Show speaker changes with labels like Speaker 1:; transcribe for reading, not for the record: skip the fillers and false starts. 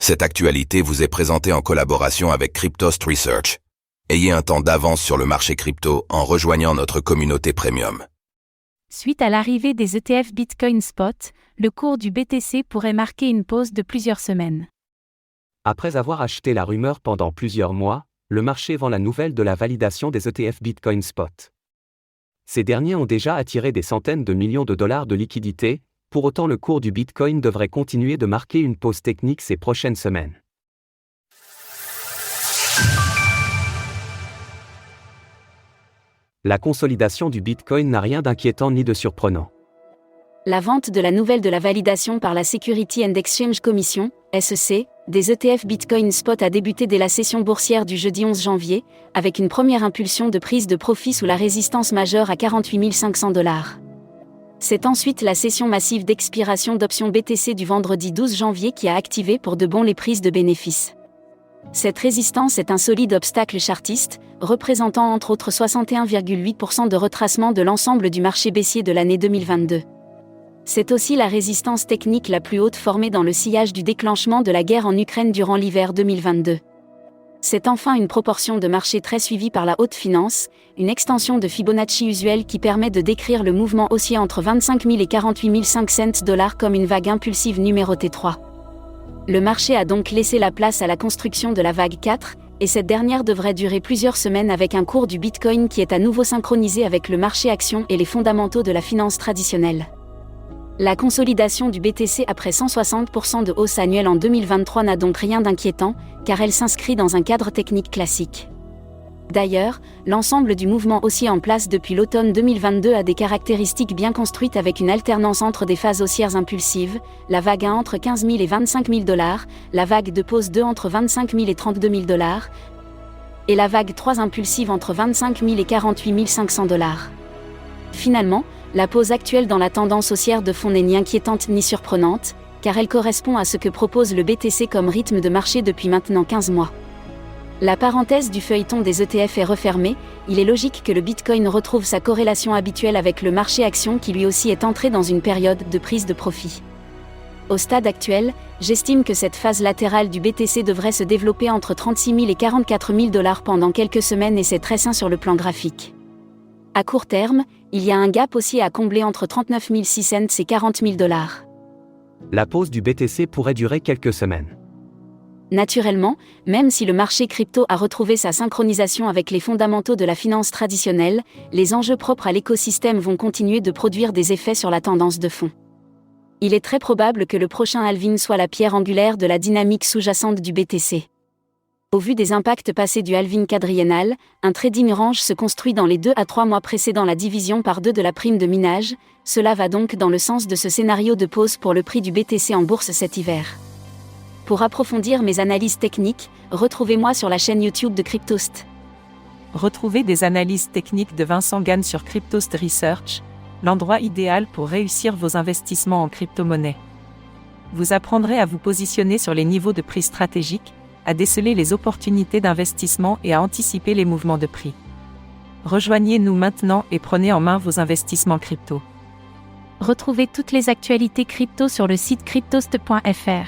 Speaker 1: Cette actualité vous est présentée en collaboration avec Cryptost Research. Ayez un temps d'avance sur le marché crypto en rejoignant notre communauté premium.
Speaker 2: Suite à l'arrivée des ETF Bitcoin Spot, le cours du BTC pourrait marquer une pause de plusieurs semaines.
Speaker 3: Après avoir acheté la rumeur pendant plusieurs mois, le marché vend la nouvelle de la validation des ETF Bitcoin Spot. Ces derniers ont déjà attiré des centaines de millions de dollars de liquidités, pour autant le cours du Bitcoin devrait continuer de marquer une pause technique ces prochaines semaines. La consolidation du Bitcoin n'a rien d'inquiétant ni de surprenant.
Speaker 2: La vente de la nouvelle de la validation par la Security and Exchange Commission, SEC, des ETF Bitcoin Spot a débuté dès la session boursière du jeudi 11 janvier, avec une première impulsion de prise de profit sous la résistance majeure à 48 500 $. C'est ensuite la session massive d'expiration d'options BTC du vendredi 12 janvier qui a activé pour de bon les prises de bénéfices. Cette résistance est un solide obstacle chartiste, représentant entre autres 61,8% de retracement de l'ensemble du marché baissier de l'année 2022. C'est aussi la résistance technique la plus haute formée dans le sillage du déclenchement de la guerre en Ukraine durant l'hiver 2022. C'est enfin une proportion de marché très suivie par la haute finance, une extension de Fibonacci usuelle qui permet de décrire le mouvement haussier entre 25 000 et 48 500 $ comme une vague impulsive numérotée 3. Le marché a donc laissé la place à la construction de la vague 4, et cette dernière devrait durer plusieurs semaines avec un cours du Bitcoin qui est à nouveau synchronisé avec le marché action et les fondamentaux de la finance traditionnelle. La consolidation du BTC après 160% de hausse annuelle en 2023 n'a donc rien d'inquiétant, car elle s'inscrit dans un cadre technique classique. D'ailleurs, l'ensemble du mouvement haussier en place depuis l'automne 2022 a des caractéristiques bien construites avec une alternance entre des phases haussières impulsives, la vague 1 entre 15 000 et 25 000 $, la vague de pause 2 entre 25 000 et 32 000 $, et la vague 3 impulsive entre 25 000 et 48 500 $. Finalement, la pause actuelle dans la tendance haussière de fond n'est ni inquiétante ni surprenante, car elle correspond à ce que propose le BTC comme rythme de marché depuis maintenant 15 mois. La parenthèse du feuilleton des ETF est refermée, il est logique que le Bitcoin retrouve sa corrélation habituelle avec le marché action qui lui aussi est entré dans une période de prise de profit. Au stade actuel, j'estime que cette phase latérale du BTC devrait se développer entre 36 000 et 44 000 $ pendant quelques semaines et c'est très sain sur le plan graphique. À court terme, il y a un gap haussier à combler entre 39 600 et 40 000 $.
Speaker 3: La pause du BTC pourrait durer quelques semaines.
Speaker 2: Naturellement, même si le marché crypto a retrouvé sa synchronisation avec les fondamentaux de la finance traditionnelle, les enjeux propres à l'écosystème vont continuer de produire des effets sur la tendance de fond. Il est très probable que le prochain halving soit la pierre angulaire de la dynamique sous-jacente du BTC. Au vu des impacts passés du halving quadriennal, un trading range se construit dans les 2 à 3 mois précédant la division par 2 de la prime de minage, cela va donc dans le sens de ce scénario de pause pour le prix du BTC en bourse cet hiver. Pour approfondir mes analyses techniques, retrouvez-moi sur la chaîne YouTube de Cryptost.
Speaker 4: Retrouvez des analyses techniques de Vincent Gann sur Cryptost Research, l'endroit idéal pour réussir vos investissements en crypto-monnaie. Vous apprendrez à vous positionner sur les niveaux de prix stratégiques, à déceler les opportunités d'investissement et à anticiper les mouvements de prix. Rejoignez-nous maintenant et prenez en main vos investissements crypto.
Speaker 2: Retrouvez toutes les actualités crypto sur le site cryptost.fr.